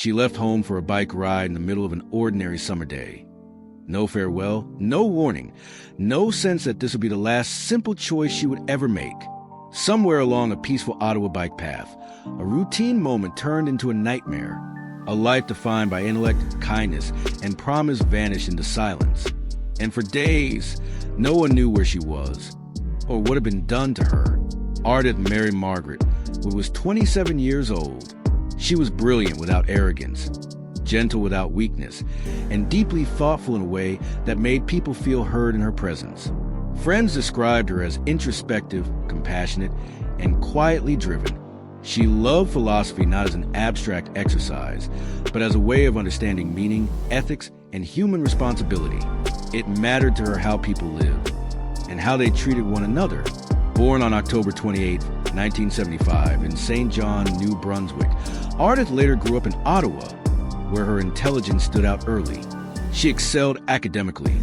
She left home for a bike ride in the middle of an ordinary summer day. No farewell, no warning, no sense that this would be the last simple choice she would ever make. Somewhere along a peaceful Ottawa bike path, a routine moment turned into a nightmare. A life defined by intellect, kindness, and promise vanished into silence. And for days, no one knew where she was, or what had been done to her. Ardeth married Margaret, who was 27 years old. She was brilliant without arrogance, gentle without weakness, and deeply thoughtful in a way that made people feel heard in her presence. Friends described her as introspective, compassionate, and quietly driven. She loved philosophy not as an abstract exercise, but as a way of understanding meaning, ethics, and human responsibility. It mattered to her how people lived and how they treated one another. Born on October 28, 1975, in St. John, New Brunswick, Ardeth later grew up in Ottawa, where her intelligence stood out early. She excelled academically,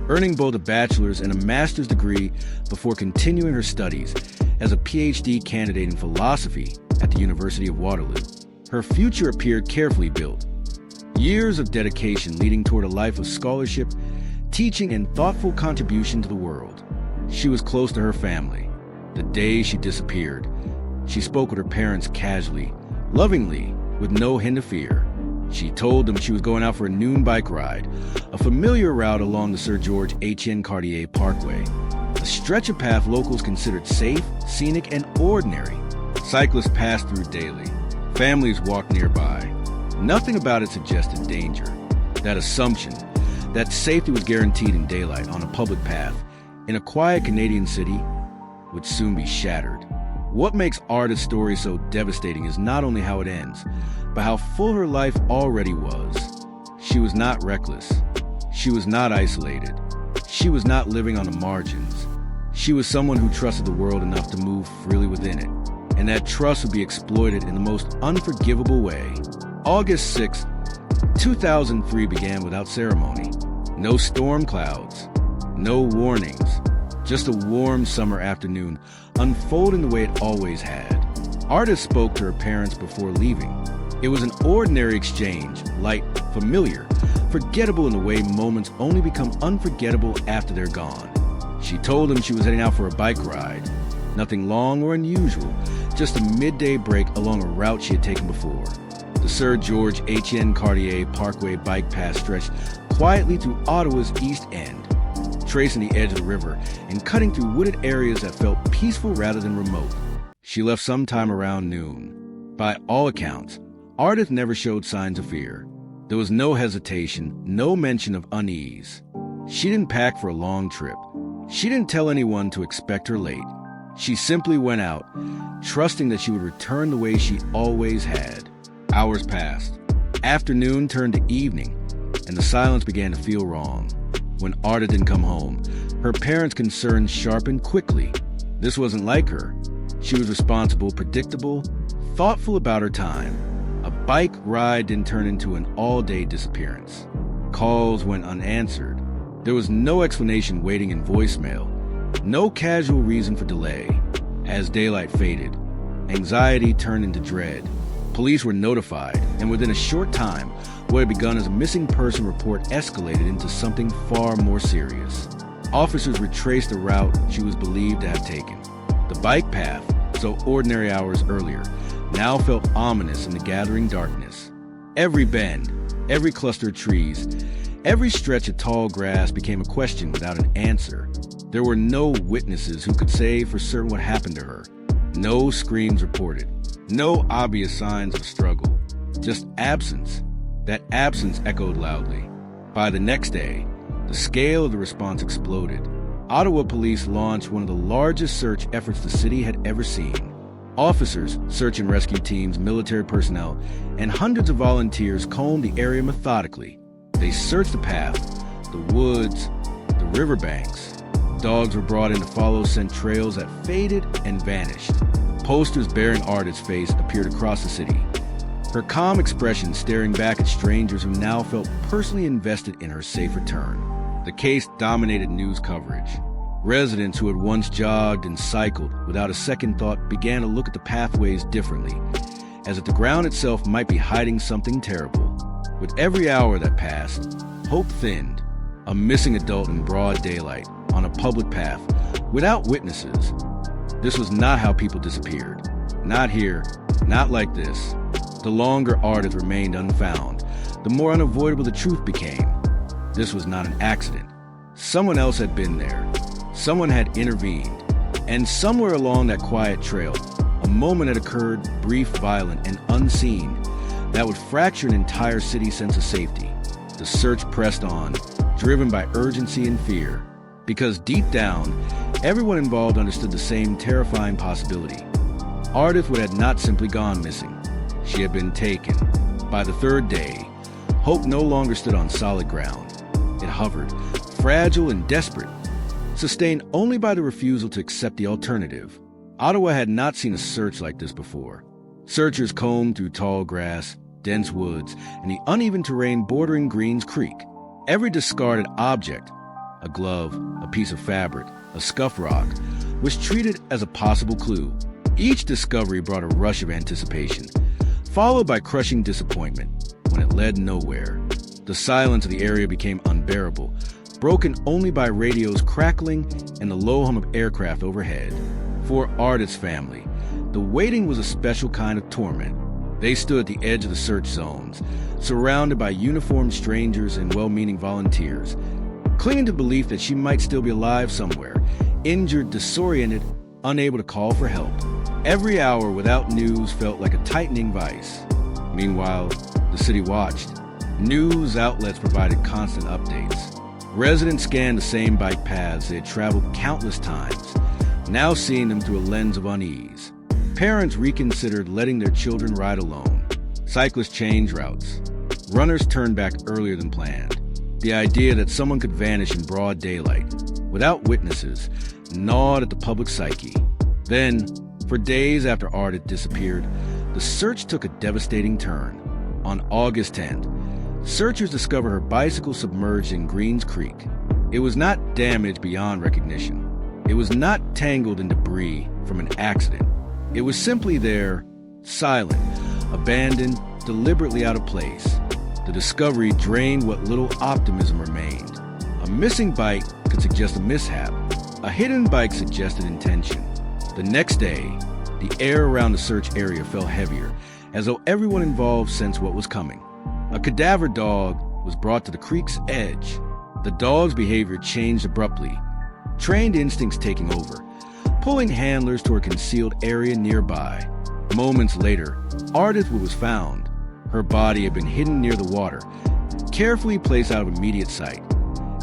earning both a bachelor's and a master's degree before continuing her studies as a PhD candidate in philosophy at the University of Waterloo. Her future appeared carefully built. Years of dedication leading toward a life of scholarship, teaching, and thoughtful contribution to the world. She was close to her family. The day she disappeared, she spoke with her parents casually, lovingly, with no hint of fear. She told them she was going out for a noon bike ride, a familiar route along the Sir George H.N. Cartier Parkway, a stretch of path locals considered safe, scenic, and ordinary. Cyclists passed through daily. Families walked nearby. Nothing about it suggested danger. That assumption that safety was guaranteed in daylight on a public path in a quiet Canadian city would soon be shattered. What makes Ardeth's story so devastating is not only how it ends, but how full her life already was. She was not reckless. She was not isolated. She was not living on the margins. She was someone who trusted the world enough to move freely within it, and that trust would be exploited in the most unforgivable way. August 6, 2003 began without ceremony. No storm clouds, no warnings, just a warm summer afternoon unfolding the way it always had. Ardeth spoke to her parents before leaving. It was an ordinary exchange, light, familiar, forgettable in the way moments only become unforgettable after they're gone. She told them she was heading out for a bike ride. Nothing long or unusual, just a midday break along a route she had taken before. The Sir George H.N. Cartier Parkway bike path stretched quietly through Ottawa's East End, tracing the edge of the river and cutting through wooded areas that felt peaceful rather than remote. She left sometime around noon. By all accounts, Ardeth never showed signs of fear. There was no hesitation, no mention of unease. She didn't pack for a long trip. She didn't tell anyone to expect her late. She simply went out, trusting that she would return the way she always had. Hours passed. Afternoon turned to evening, and the silence began to feel wrong. When Ardeth didn't come home, her parents' concerns sharpened quickly. This wasn't like her. She was responsible, predictable, thoughtful about her time. A bike ride didn't turn into an all-day disappearance. Calls went unanswered. There was no explanation waiting in voicemail, no casual reason for delay. As daylight faded, anxiety turned into dread. Police were notified, and within a short time, what had begun as a missing person report escalated into something far more serious. Officers retraced the route she was believed to have taken. The bike path, so ordinary hours earlier, now felt ominous in the gathering darkness. Every bend, every cluster of trees, every stretch of tall grass became a question without an answer. There were no witnesses who could say for certain what happened to her. No screams reported. No obvious signs of struggle. Just absence. That absence echoed loudly. By the next day, the scale of the response exploded. Ottawa police launched one of the largest search efforts the city had ever seen. Officers, search and rescue teams, military personnel, and hundreds of volunteers combed the area methodically. They searched the path, the woods, the riverbanks. Dogs were brought in to follow scent trails that faded and vanished. Posters bearing Ardeth's face appeared across the city, her calm expression staring back at strangers who now felt personally invested in her safe return. The case dominated news coverage. Residents who had once jogged and cycled without a second thought began to look at the pathways differently. as if the ground itself might be hiding something terrible. With every hour that passed, hope thinned. A missing adult in broad daylight, on a public path, without witnesses. This was not how people disappeared. Not here, not like this. The longer Ardeth remained unfound, the more unavoidable the truth became. This was not an accident. Someone else had been there. Someone had intervened. And somewhere along that quiet trail, a moment had occurred, brief, violent, and unseen, that would fracture an entire city's sense of safety. The search pressed on, driven by urgency and fear, because deep down, everyone involved understood the same terrifying possibility. Ardeth Wood had not simply gone missing. She had been taken. By the third day, hope no longer stood on solid ground. It hovered, fragile and desperate, sustained only by the refusal to accept the alternative. Ottawa had not seen a search like this before. Searchers combed through tall grass, dense woods, and the uneven terrain bordering Greens Creek. Every discarded object, a glove, a piece of fabric, a scuff rock, was treated as a possible clue. Each discovery brought a rush of anticipation, followed by crushing disappointment when it led nowhere. The silence of the area became unbearable, broken only by radios crackling and the low hum of aircraft overhead. For Ardeth's family, the waiting was a special kind of torment. They stood at the edge of the search zones, surrounded by uniformed strangers and well-meaning volunteers, clinging to the belief that she might still be alive somewhere, injured, disoriented, unable to call for help. Every hour without news felt like a tightening vice. Meanwhile, the city watched. News outlets provided constant updates. Residents scanned the same bike paths they had traveled countless times, now seeing them through a lens of unease. Parents reconsidered letting their children ride alone. Cyclists changed routes. Runners turned back earlier than planned. The idea that someone could vanish in broad daylight, without witnesses, gnawed at the public psyche. Then, for days after Ardeth disappeared, the search took a devastating turn. On August 10th, searchers discovered her bicycle submerged in Greens Creek. It was not damaged beyond recognition. It was not tangled in debris from an accident. It was simply there, silent, abandoned, deliberately out of place. The discovery drained what little optimism remained. A missing bike could suggest a mishap. A hidden bike suggested intention. The next day, the air around the search area felt heavier, as though everyone involved sensed what was coming. A cadaver dog was brought to the creek's edge. The dog's behavior changed abruptly, trained instincts taking over, pulling handlers to a concealed area nearby. Moments later, Ardeth Wood was found. Her body had been hidden near the water, carefully placed out of immediate sight,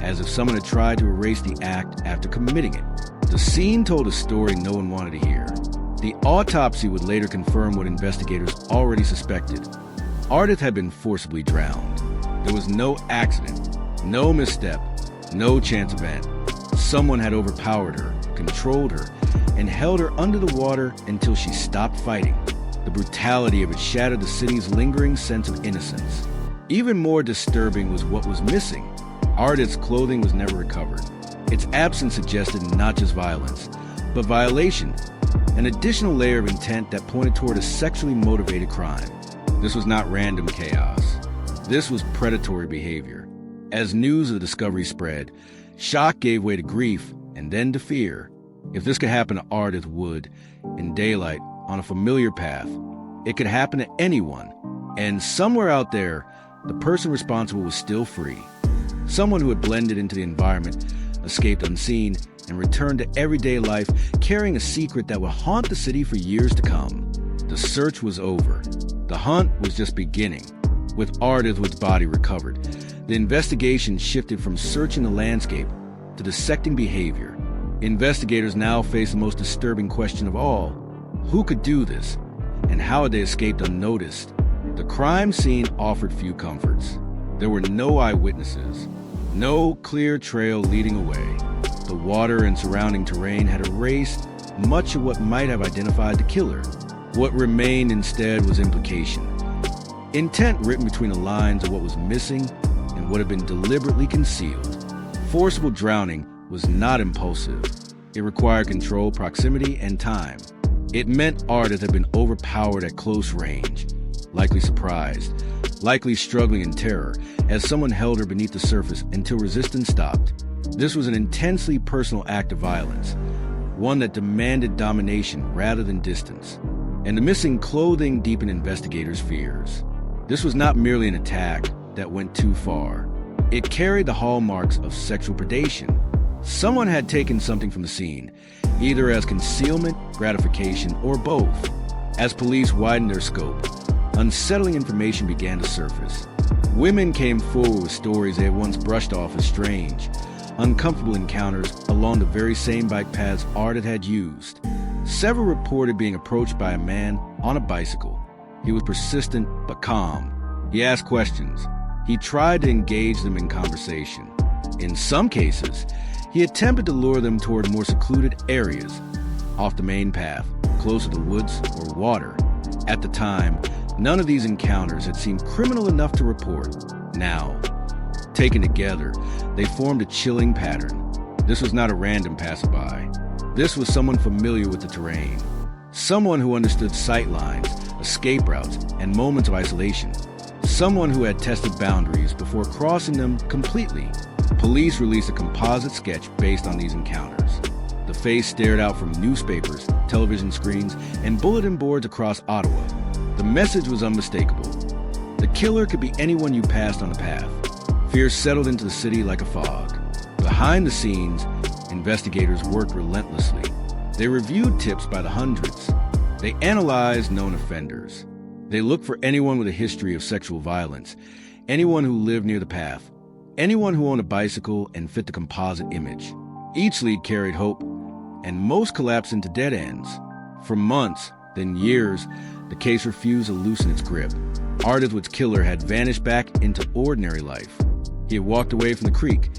as if someone had tried to erase the act after committing it. The scene told a story no one wanted to hear. The autopsy would later confirm what investigators already suspected. Ardeth had been forcibly drowned. There was no accident, no misstep, no chance event. Someone had overpowered her, controlled her, and held her under the water until she stopped fighting. The brutality of it shattered the city's lingering sense of innocence. Even more disturbing was what was missing. Ardeth's clothing was never recovered. Its absence suggested not just violence, but violation, an additional layer of intent that pointed toward a sexually motivated crime. This was not random chaos. This was predatory behavior. As news of the discovery spread, shock gave way to grief and then to fear. If this could happen to Ardeth Wood in daylight on a familiar path, it could happen to anyone. And somewhere out there, the person responsible was still free. Someone who had blended into the environment, escaped unseen, and returned to everyday life carrying a secret that would haunt the city for years to come. The search was over. The hunt was just beginning. With Ardeth Wood's body recovered, the investigation shifted from searching the landscape to dissecting behavior. Investigators now faced the most disturbing question of all. Who could do this? And how had they escaped unnoticed? The crime scene offered few comforts. There were no eyewitnesses, no clear trail leading away. The water and surrounding terrain had erased much of what might have identified the killer. What remained instead was implication. Intent written between the lines of what was missing and what had been deliberately concealed. Forcible drowning was not impulsive. It required control, proximity, and time. It meant Ardeth had been overpowered at close range, likely surprised, likely struggling in terror as someone held her beneath the surface until resistance stopped. This was an intensely personal act of violence, one that demanded domination rather than distance. And the missing clothing deepened investigators' fears. This was not merely an attack that went too far. It carried the hallmarks of sexual predation. Someone had taken something from the scene, either as concealment, gratification, or both. As police widened their scope, unsettling information began to surface. Women came forward with stories they had once brushed off as strange, uncomfortable encounters along the very same bike paths Ardeth had used. Several reported being approached by a man on a bicycle. He was persistent but calm. He asked questions. He tried to engage them in conversation. In some cases, he attempted to lure them toward more secluded areas, off the main path, closer to woods or water. At the time, none of these encounters had seemed criminal enough to report. Now, taken together, they formed a chilling pattern. This was not a random passerby. This was someone familiar with the terrain. Someone who understood sight lines, escape routes, and moments of isolation. Someone who had tested boundaries before crossing them completely. Police released a composite sketch based on these encounters. The face stared out from newspapers, television screens, and bulletin boards across Ottawa. The message was unmistakable. The killer could be anyone you passed on the path. Fear settled into the city like a fog. Behind the scenes, investigators worked relentlessly. They reviewed tips by the hundreds. They analyzed known offenders. They looked for anyone with a history of sexual violence, anyone who lived near the path, anyone who owned a bicycle and fit the composite image. Each lead carried hope, and most collapsed into dead ends. For months, then years, the case refused to loosen its grip. Ardeth Wood's killer had vanished back into ordinary life. He had walked away from the creek,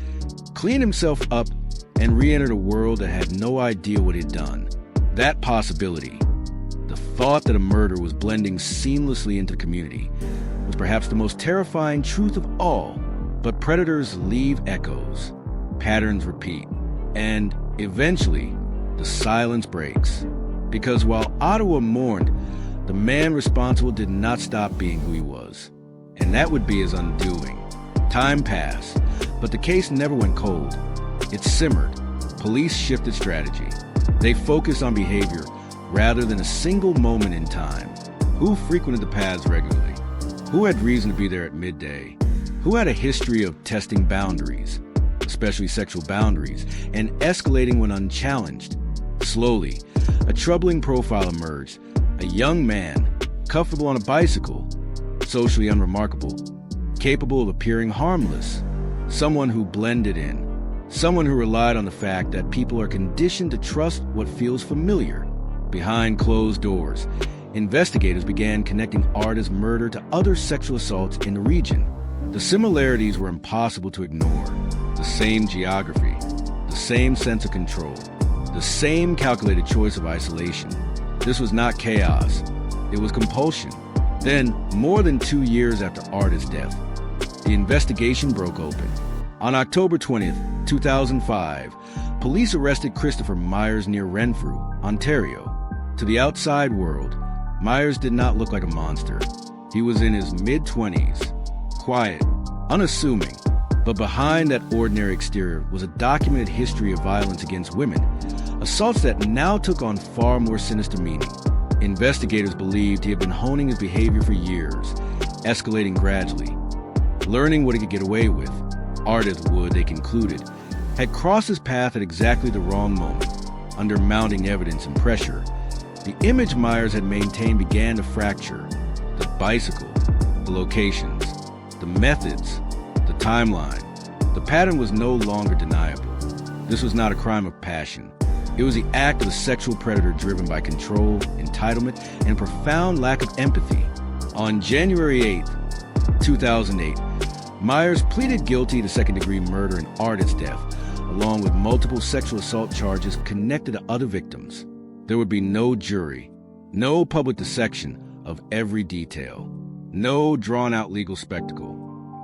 cleaned himself up, and re-entered a world that had no idea what he'd done. That possibility, the thought that a murder was blending seamlessly into the community, was perhaps the most terrifying truth of all. But predators leave echoes, patterns repeat, and eventually, the silence breaks. Because while Ottawa mourned, the man responsible did not stop being who he was. And that would be his undoing. Time passed, but the case never went cold. It simmered. Police shifted strategy. They focused on behavior rather than a single moment in time. Who frequented the paths regularly? Who had reason to be there at midday? Who had a history of testing boundaries, especially sexual boundaries, and escalating when unchallenged? Slowly, a troubling profile emerged. A young man, comfortable on a bicycle, socially unremarkable, capable of appearing harmless. Someone who blended in. Someone who relied on the fact that people are conditioned to trust what feels familiar. Behind closed doors, investigators began connecting Ardeth's murder to other sexual assaults in the region. The similarities were impossible to ignore. The same geography, the same sense of control, the same calculated choice of isolation. This was not chaos. It was compulsion. Then, more than 2 years after Ardeth's death, the investigation broke open. On October 20th, 2005, police arrested Christopher Myers near Renfrew, Ontario. To the outside world, Myers did not look like a monster. He was in his mid-20s, quiet, unassuming, but behind that ordinary exterior was a documented history of violence against women, assaults that now took on far more sinister meaning. Investigators believed he had been honing his behavior for years, escalating gradually. Learning what he could get away with, Ardeth Wood, they concluded, had crossed his path at exactly the wrong moment. Under mounting evidence and pressure, the image Myers had maintained began to fracture. The bicycle, the locations, the methods, the timeline. The pattern was no longer deniable. This was not a crime of passion. It was the act of a sexual predator driven by control, entitlement, and profound lack of empathy. On January 8th, 2008, Myers pleaded guilty to second-degree murder in Ardeth's death, along with multiple sexual assault charges connected to other victims. There would be no jury, no public dissection of every detail, no drawn-out legal spectacle.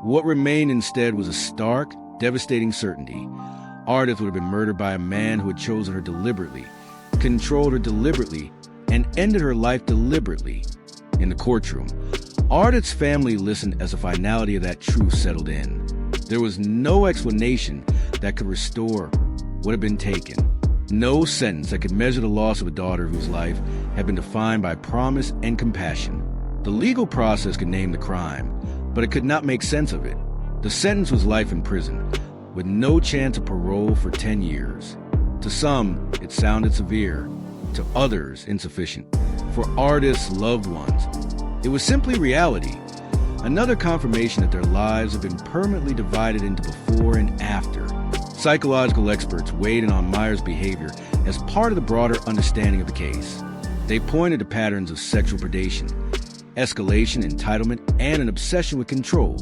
What remained instead was a stark, devastating certainty. Ardeth would have been murdered by a man who had chosen her deliberately, controlled her deliberately, and ended her life deliberately. In the courtroom, Ardeth's family listened as the finality of that truth settled in. There was no explanation that could restore what had been taken. No sentence that could measure the loss of a daughter whose life had been defined by promise and compassion. The legal process could name the crime, but it could not make sense of it. The sentence was life in prison, with no chance of parole for 10 years. To some, it sounded severe. To others, insufficient. For Ardeth's loved ones, it was simply reality. Another confirmation that their lives have been permanently divided into before and after. Psychological experts weighed in on Myers' behavior as part of the broader understanding of the case. They pointed to patterns of sexual predation, escalation, entitlement, and an obsession with control.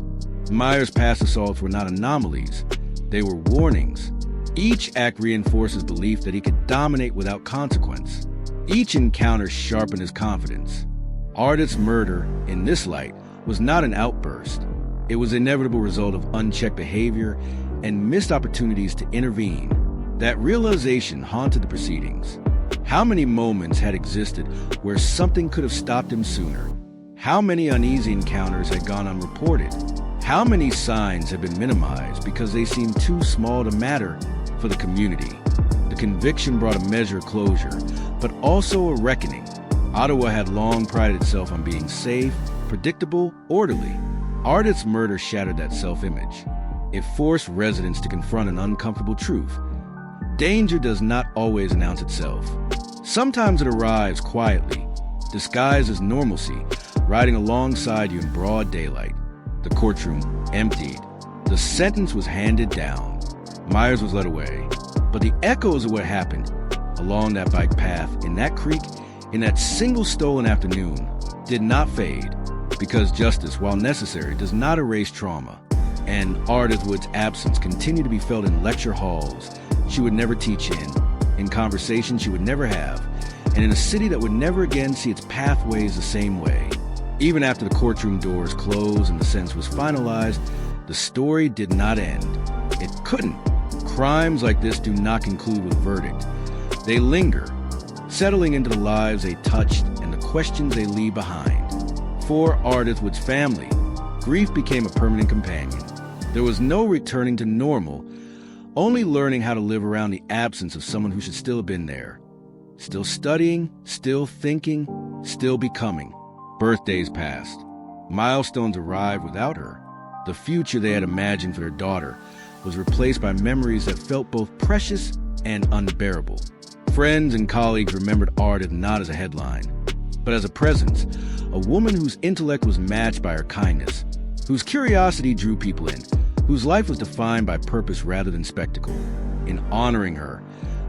Myers' past assaults were not anomalies. They were warnings. Each act reinforced his belief that he could dominate without consequence. Each encounter sharpened his confidence. Ardeth's murder, in this light, was not an outburst. It was an inevitable result of unchecked behavior and missed opportunities to intervene. That realization haunted the proceedings. How many moments had existed where something could have stopped him sooner? How many uneasy encounters had gone unreported? How many signs had been minimized because they seemed too small to matter for the community? The conviction brought a measure of closure, but also a reckoning. Ottawa had long prided itself on being safe, predictable, orderly. Ardeth's murder shattered that self-image. It forced residents to confront an uncomfortable truth. Danger does not always announce itself. Sometimes it arrives quietly, disguised as normalcy, riding alongside you in broad daylight. The courtroom emptied. The sentence was handed down. Myers was led away. But the echoes of what happened along that bike path, in that creek, in that single stolen afternoon, did not fade, because justice, while necessary, does not erase trauma. And Ardeth Wood's absence continued to be felt in lecture halls she would never teach in conversations she would never have, and in a city that would never again see its pathways the same way. Even after the courtroom doors closed and the sentence was finalized, the story did not end. It couldn't. Crimes like this do not conclude with a verdict. They linger, settling into the lives they touched and the questions they leave behind. For Ardeth Wood's family, grief became a permanent companion. There was no returning to normal, only learning how to live around the absence of someone who should still have been there. Still studying, still thinking, still becoming. Birthdays passed. Milestones arrived without her. The future they had imagined for their daughter was replaced by memories that felt both precious and unbearable. Friends and colleagues remembered Ardeth not as a headline, but as a presence, a woman whose intellect was matched by her kindness, whose curiosity drew people in, whose life was defined by purpose rather than spectacle. In honoring her,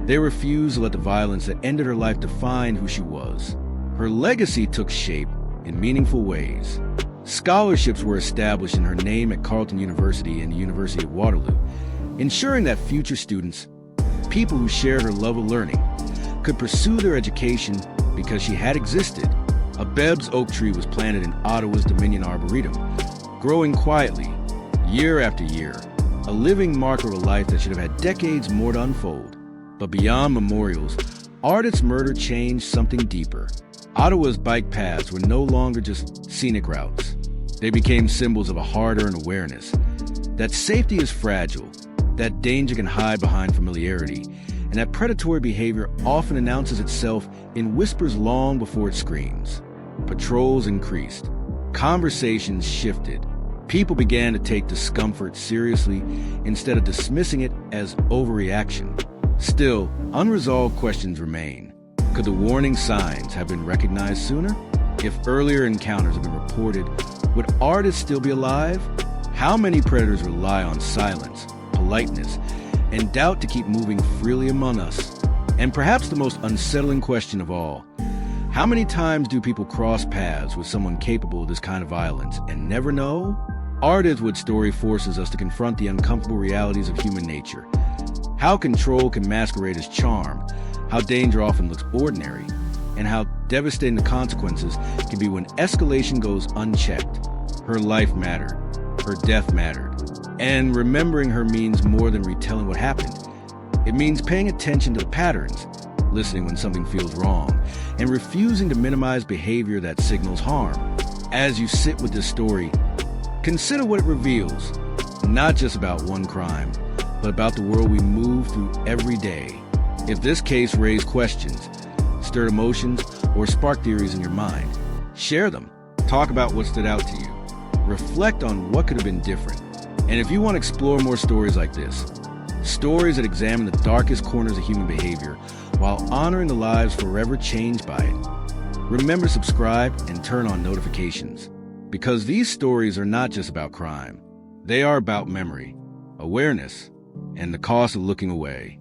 they refused to let the violence that ended her life define who she was. Her legacy took shape in meaningful ways. Scholarships were established in her name at Carleton University and the University of Waterloo, ensuring that future students, people who shared her love of learning, could pursue their education because she had existed. A Bebb's oak tree was planted in Ottawa's Dominion Arboretum, growing quietly, year after year, a living marker of a life that should have had decades more to unfold. But beyond memorials, Ardeth's murder changed something deeper. Ottawa's bike paths were no longer just scenic routes. They became symbols of a hard-earned awareness that safety is fragile, that danger can hide behind familiarity, and that predatory behavior often announces itself in whispers long before it screams. Patrols increased. Conversations shifted. People began to take discomfort seriously instead of dismissing it as overreaction. Still, unresolved questions remain. Could the warning signs have been recognized sooner? If earlier encounters had been reported, would Ardeth still be alive? How many predators rely on silence, politeness, and doubt to keep moving freely among us? And perhaps the most unsettling question of all, how many times do people cross paths with someone capable of this kind of violence and never know? Ardeth Wood's story forces us to confront the uncomfortable realities of human nature. How control can masquerade as charm, how danger often looks ordinary, and how devastating the consequences can be when escalation goes unchecked. Her life mattered. Her death mattered. And remembering her means more than retelling what happened. It means paying attention to the patterns, listening when something feels wrong, and refusing to minimize behavior that signals harm. As you sit with this story, consider what it reveals, not just about one crime, but about the world we move through every day. If this case raised questions, stirred emotions, or sparked theories in your mind, share them. Talk about what stood out to you. Reflect on what could have been different. And if you want to explore more stories like this, stories that examine the darkest corners of human behavior while honoring the lives forever changed by it, remember to subscribe and turn on notifications. Because these stories are not just about crime. They are about memory, awareness, and the cost of looking away.